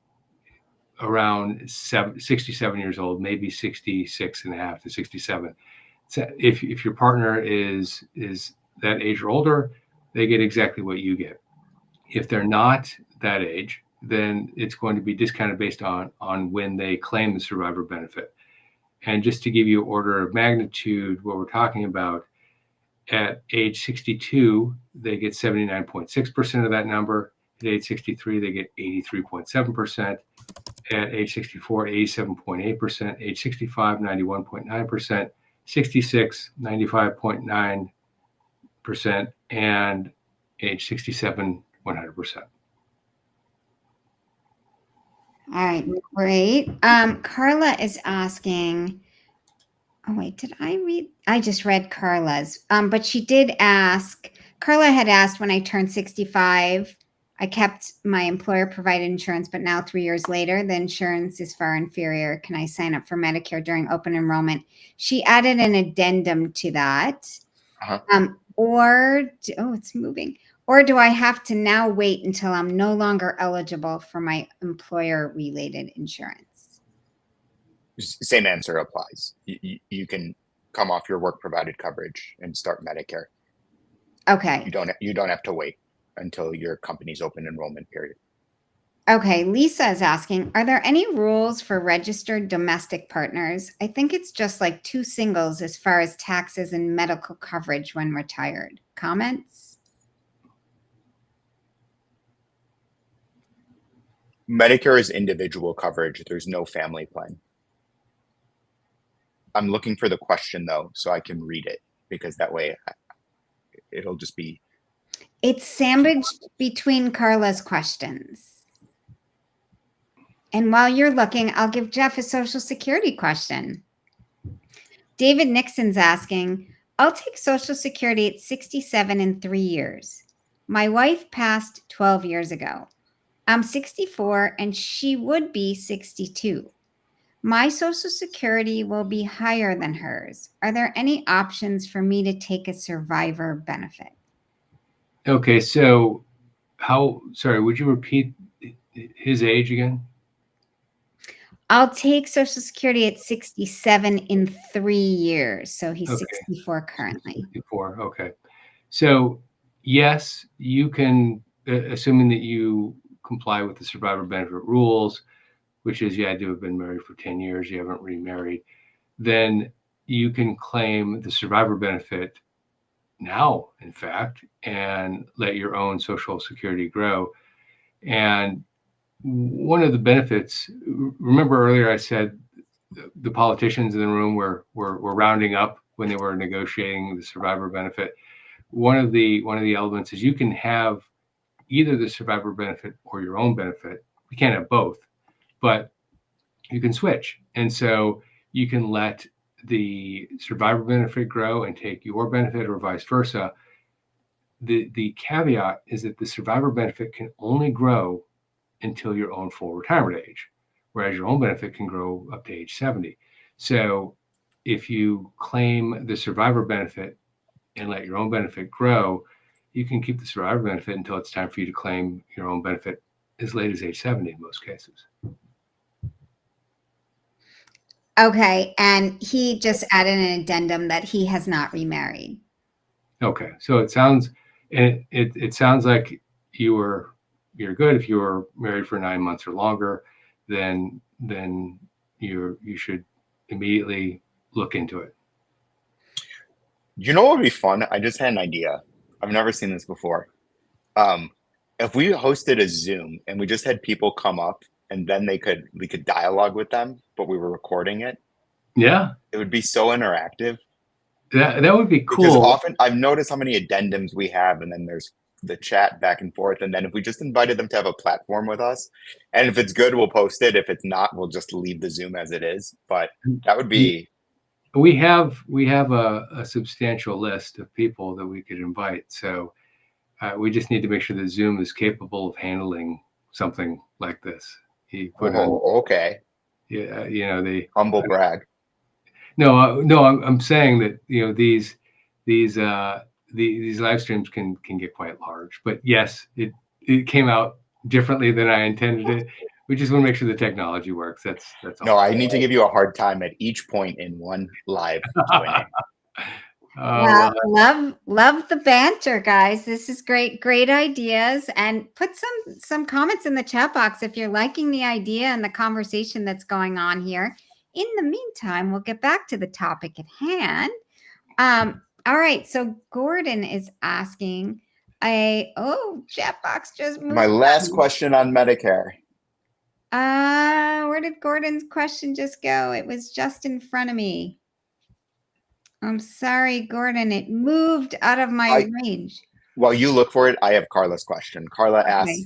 around 67 years old, maybe 66 and a half to 67. So if your partner is that age or older, they get exactly what you get. If they're not that age, then it's going to be discounted based on when they claim the survivor benefit. And just to give you order of magnitude, what we're talking about, at age 62, they get 79.6% of that number. At age 63, they get 83.7%. At age 64, 87.8%. Age 65, 91.9%. 66, 95.9%. And age 67, 100%. All right, great. Carla is asking, oh wait, did I read? I just read Carla's, but she did ask, Carla had asked, when I turned 65, I kept my employer provided insurance, but now 3 years later, the insurance is far inferior. Can I sign up for Medicare during open enrollment? She added an addendum to that. It's moving. Or do I have to now wait until I'm no longer eligible for my employer-related insurance? Same answer applies. You can come off your work-provided coverage and start Medicare. Okay. You don't have to wait until your company's open enrollment period. Okay. Lisa is asking, are there any rules for registered domestic partners? I think it's just like two singles as far as taxes and medical coverage when retired. Comments? Medicare is individual coverage. There's no family plan. I'm looking for the question though, so I can read it, because that way it'll just be. It's sandwiched between Carla's questions. And while you're looking, I'll give Geoff a Social Security question. David Nixon's asking, I'll take Social Security at 67 in 3 years. My wife passed 12 years ago. I'm 64 and she would be 62. My Social Security will be higher than hers. Are there any options for me to take a survivor benefit? Okay, so would you repeat his age again? I'll take Social Security at 67 in 3 years. So he's 64 currently. 64, okay. So yes, you can, assuming that you comply with the survivor benefit rules, which is you had to have been married for 10 years, you haven't remarried, then you can claim the survivor benefit now, in fact, and let your own Social Security grow. And one of the benefits, remember earlier I said the politicians in the room were rounding up when they were negotiating the survivor benefit. One of the elements is you can have either the survivor benefit or your own benefit. You can't have both, but you can switch. And so you can let the survivor benefit grow and take your benefit, or vice versa. The caveat is that the survivor benefit can only grow until your own full retirement age, whereas your own benefit can grow up to age 70. So if you claim the survivor benefit and let your own benefit grow, you can keep the survivor benefit until it's time for you to claim your own benefit as late as age 70 in most cases. Okay, and he just added an addendum that he has not remarried. Okay, so it sounds like you're good. If you were married for 9 months or longer, then you should immediately look into it. You know what would be fun? I just had an idea. I've never seen this before. If we hosted a Zoom and we just had people come up and then we could dialogue with them, but we were recording it. Yeah. It would be so interactive. That would be cool. Because often I've noticed how many addendums we have, and then there's the chat back and forth. And then if we just invited them to have a platform with us, and if it's good, we'll post it. If it's not, we'll just leave the Zoom as it is. But that would be. We have a substantial list of people that we could invite. So we just need to make sure that Zoom is capable of handling something like this. Okay. Yeah, the humble brag. No, I'm saying that these these live streams can get quite large. But yes, it came out differently than I intended it. We just want to make sure the technology works. That's all. No, I need to give you a hard time at each point in one live Q&A. Well, love the banter, guys. This is great ideas. And put some comments in the chat box if you're liking the idea and the conversation that's going on here. In the meantime, we'll get back to the topic at hand. All right, so Gordon is asking chat box just moved. My last question on Medicare. Where did Gordon's question just go? It was just in front of me. I'm sorry, Gordon. It moved out of my range. While you look for it, I have Carla's question. Carla asks,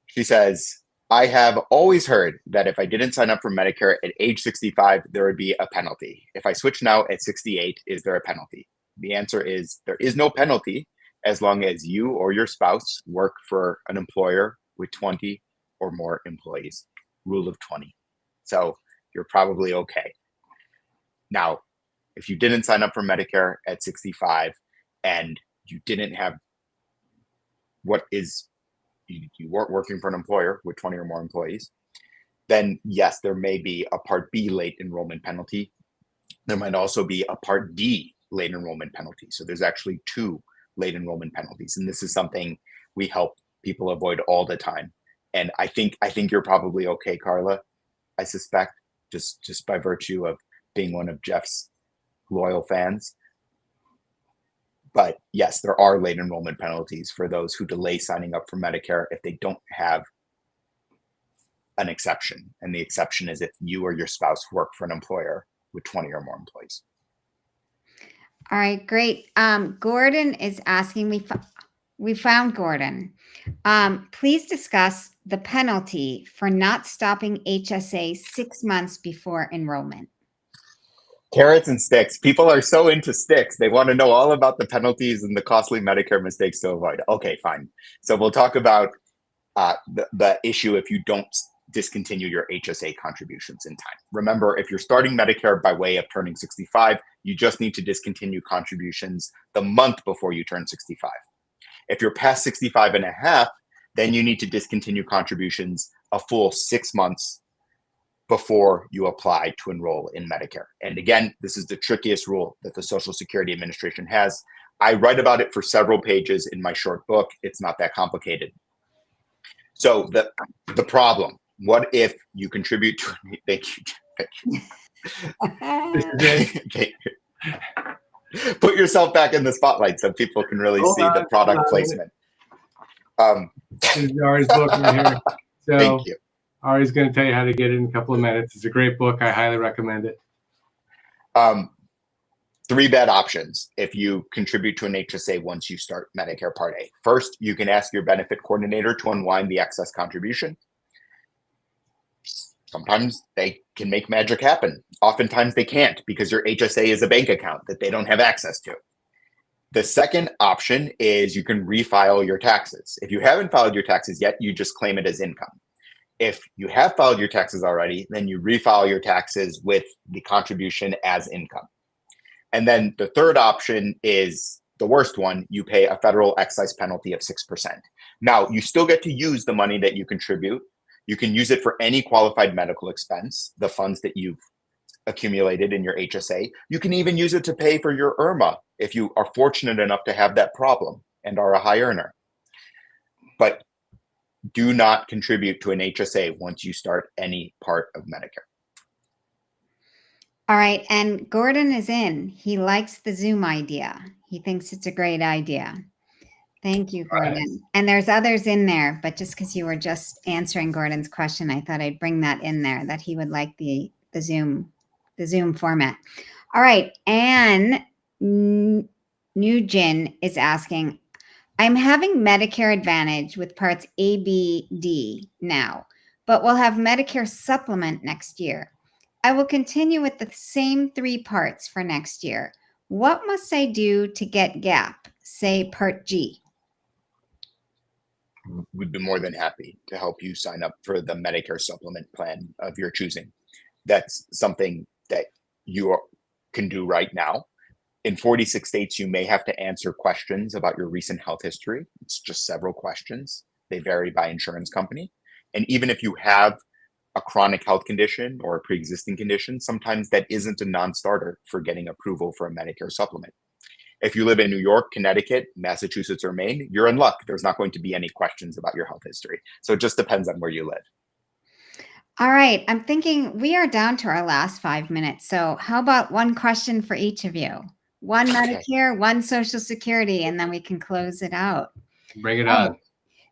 she says, I have always heard that if I didn't sign up for Medicare at age 65, there would be a penalty. If I switch now at 68, is there a penalty? The answer is there is no penalty as long as you or your spouse work for an employer with 20 or more employees. Rule of 20. So you're probably okay. Now, if you didn't sign up for Medicare at 65 and you didn't have you weren't working for an employer with 20 or more employees, then yes, there may be a Part B late enrollment penalty. There might also be a Part D late enrollment penalty. So there's actually 2 late enrollment penalties. And this is something we help people avoid all the time. And I think you're probably okay, Carla, I suspect, just by virtue of being one of Geoff's loyal fans. But yes, there are late enrollment penalties for those who delay signing up for Medicare if they don't have an exception. And the exception is if you or your spouse work for an employer with 20 or more employees. All right, great. Gordon is asking, we found Gordon. Please discuss the penalty for not stopping HSA 6 months before enrollment. Carrots and sticks. People are so into sticks. They want to know all about the penalties and the costly Medicare mistakes to avoid. Okay, fine. So we'll talk about the issue if you don't discontinue your HSA contributions in time. Remember, if you're starting Medicare by way of turning 65, you just need to discontinue contributions the month before you turn 65. If you're past 65 and a half, then you need to discontinue contributions a full 6 months before you apply to enroll in Medicare. And again, this is the trickiest rule that the Social Security Administration has. I write about it for several pages in my short book. It's not that complicated. So the problem, what if you contribute to, thank you. Okay. Put yourself back in the spotlight so people can really see the product placement. This is Ari's book right here. So thank you. Ari's going to tell you how to get it in a couple of minutes. It's a great book. I highly recommend it. 3 bad options if you contribute to an HSA once you start Medicare Part A. First, you can ask your benefit coordinator to unwind the excess contribution. Sometimes they can make magic happen. Oftentimes they can't because your HSA is a bank account that they don't have access to. The second option is you can refile your taxes. If you haven't filed your taxes yet, you just claim it as income. If you have filed your taxes already, then you refile your taxes with the contribution as income. And then the third option is the worst one. You pay a federal excise penalty of 6%. Now, you still get to use the money that you contribute. You can use it for any qualified medical expense, the funds that you've accumulated in your HSA. You can even use it to pay for your IRMAA if you are fortunate enough to have that problem and are a high earner. But do not contribute to an HSA once you start any part of Medicare. All right. And Gordon is in. He likes the Zoom idea. He thinks it's a great idea. Thank you, Gordon. Right. And there's others in there, but just because you were just answering Gordon's question, I thought I'd bring that in there, that he would like the Zoom format. All right. Anne Nugent is asking, I'm having Medicare Advantage with parts A, B, D now, but we'll have Medicare Supplement next year. I will continue with the same 3 parts for next year. What must I do to get GAP, say Part G? We'd be more than happy to help you sign up for the Medicare Supplement plan of your choosing. That's something that you can do right now. In 46 states, you may have to answer questions about your recent health history. It's just several questions. They vary by insurance company. And even if you have a chronic health condition or a pre-existing condition, sometimes that isn't a non-starter for getting approval for a Medicare supplement. If you live in New York, Connecticut, Massachusetts, or Maine, you're in luck. There's not going to be any questions about your health history. So it just depends on where you live. All right. I'm thinking we are down to our last 5 minutes. So how about one question for each of you? One Okay. Medicare, one Social Security, and then we can close it out. Bring it Oh, on.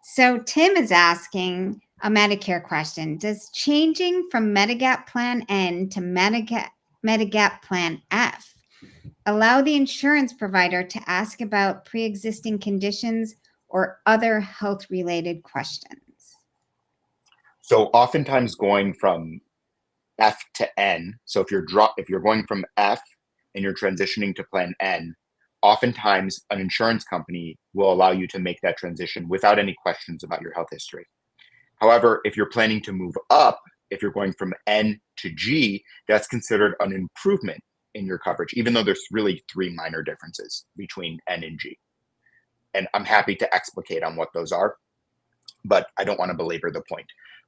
so Tim is asking a Medicare question. Does changing from Medigap Plan N to Medigap Plan F allow the insurance provider to ask about pre-existing conditions or other health-related questions? So oftentimes going from F to N, so if you're going from F and you're transitioning to Plan N, oftentimes an insurance company will allow you to make that transition without any questions about your health history. However, if you're planning to move up, if you're going from N to G, that's considered an improvement in your coverage, even though there's really 3 minor differences between N and G. And I'm happy to explicate on what those are, but I don't want to belabor the point.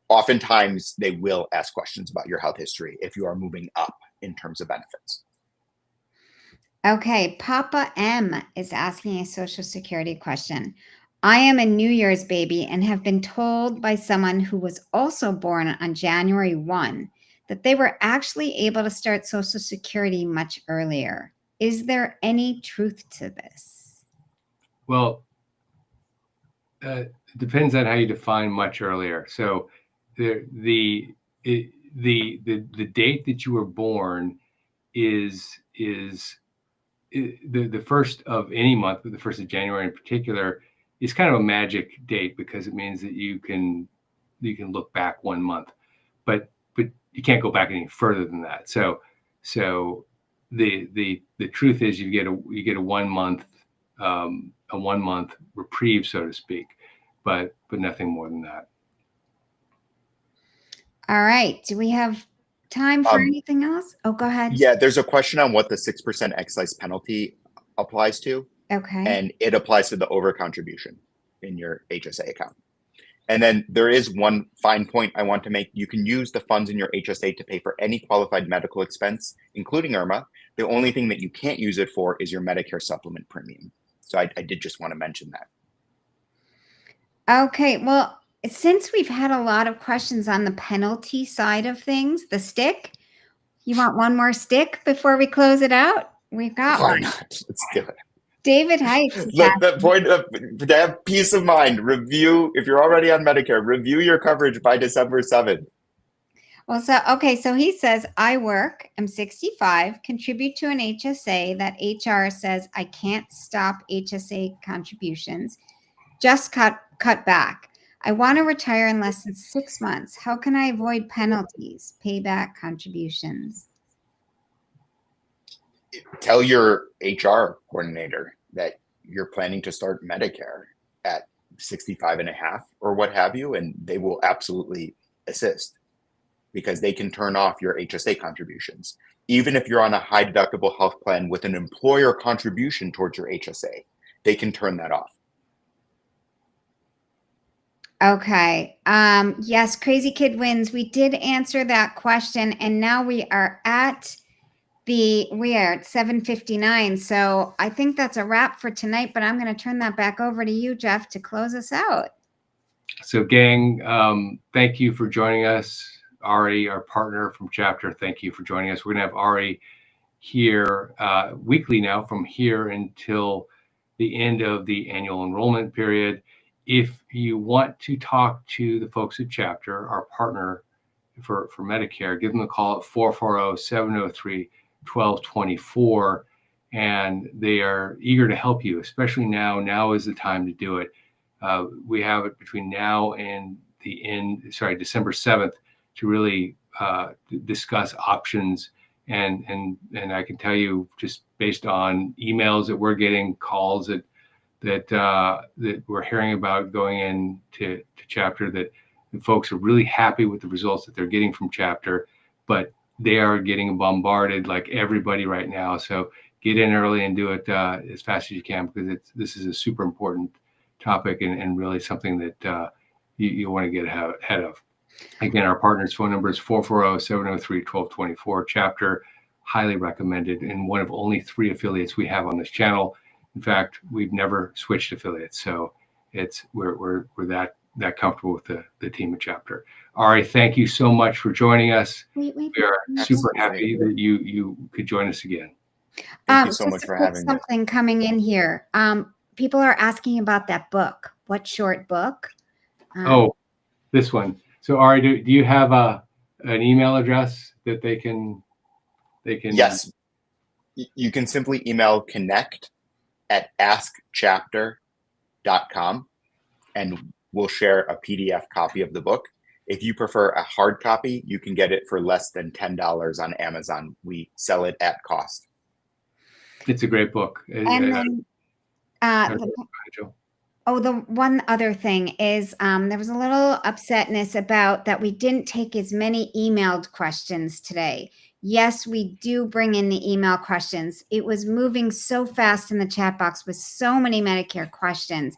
Oftentimes, they will ask questions about your health history if you are moving up in terms of benefits. Okay, Papa M is asking a Social Security question. I am a New Year's baby and have been told by someone who was also born on January 1 that they were actually able to start Social Security much earlier. Is there any truth to this? Well, it depends on how you define much earlier. So the date that you were born is the first of any month, but the first of January in particular is kind of a magic date because it means that you can look back 1 month, but you can't go back any further than that. So the truth is you get a 1 month reprieve, so to speak, but nothing more than that. All right. Do we have time for anything else? Oh, go ahead. Yeah, there's a question on what the 6% excise penalty applies to. Okay. And it applies to the overcontribution in your HSA account. And then there is one fine point I want to make. You can use the funds in your HSA to pay for any qualified medical expense, including IRMAA. The only thing that you can't use it for is your Medicare supplement premium. So I did just want to mention that. Okay. Well, since we've had a lot of questions on the penalty side of things, the stick, you want one more stick before we close it out? We've got Why one. not? Let's do it. David Heights. Look, the point of to have peace of mind, review, if you're already on Medicare, review your coverage by December 7th. Well, so he says, I work, I'm 65, contribute to an HSA that HR says I can't stop HSA contributions, just cut back. I want to retire in less than 6 months. How can I avoid penalties, payback contributions? Tell your HR coordinator that you're planning to start Medicare at 65 and a half or what have you, and they will absolutely assist because they can turn off your HSA contributions. Even if you're on a high deductible health plan with an employer contribution towards your HSA, they can turn that off. Okay. Yes, Crazy Kid wins. We did answer that question, and now we are at 7:59. So I think that's a wrap for tonight, but I'm going to turn that back over to you, Geoff, to close us out. So gang, thank you for joining us. Ari, our partner from Chapter, thank you for joining us. We're going to have Ari here weekly now from here until the end of the annual enrollment period. If you want to talk to the folks at Chapter, our partner for Medicare, give them a call at 440-703-1224, and they are eager to help you, especially now. Now is the time to do it. We have it between now and December 7th to really discuss options. And I can tell you, just based on emails that we're getting, calls that we're hearing about going into Chapter, that the folks are really happy with the results that they're getting from Chapter, but they are getting bombarded like everybody right now. So get in early and do it as fast as you can, because this is a super important topic and really something that you want to get ahead of. Again, our partner's phone number is 440-703-1224. Chapter, highly recommended, and one of only 3 affiliates we have on this channel. In fact, we've never switched affiliates, so we're that comfortable with the team at Chapter. Ari, thank you so much for joining us. We are super happy that you could join us again. Thank you so much for having me. Something coming in here. People are asking about that book. What short book? This one. So Ari, do you have an email address that they can? Yes. You can simply email connect@askchapter.com, and we'll share a PDF copy of the book. If you prefer a hard copy, you can get it for less than $10 on Amazon. We sell it at cost. It's a great book. And then, the one other thing is there was a little upsetness about that we didn't take as many emailed questions today. Yes, we do bring in the email questions. It was moving so fast in the chat box with so many Medicare questions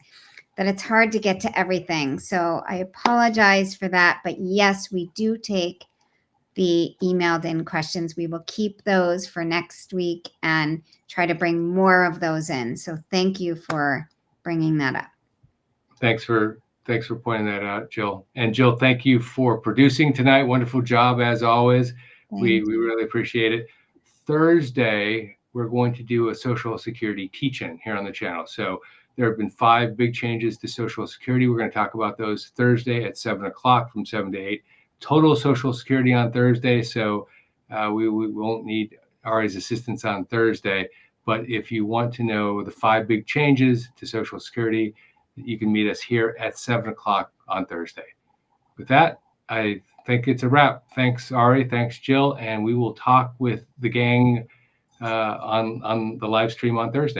that it's hard to get to everything. So I apologize for that. But yes, we do take the emailed in questions. We will keep those for next week and try to bring more of those in. So thank you for bringing that up. Thanks for pointing that out, Jill. And Jill, thank you for producing tonight. Wonderful job as always. We really appreciate it. Thursday, we're going to do a Social Security teach-in here on the channel. So there have been 5 big changes to Social Security. We're going to talk about those Thursday at 7 o'clock from 7 to 8. Total Social Security on Thursday. So we won't need Ari's assistance on Thursday. But if you want to know the 5 big changes to Social Security, you can meet us here at 7 o'clock on Thursday. With that, I think it's a wrap. Thanks, Ari. Thanks, Jill. And we will talk with the gang on the live stream on Thursday.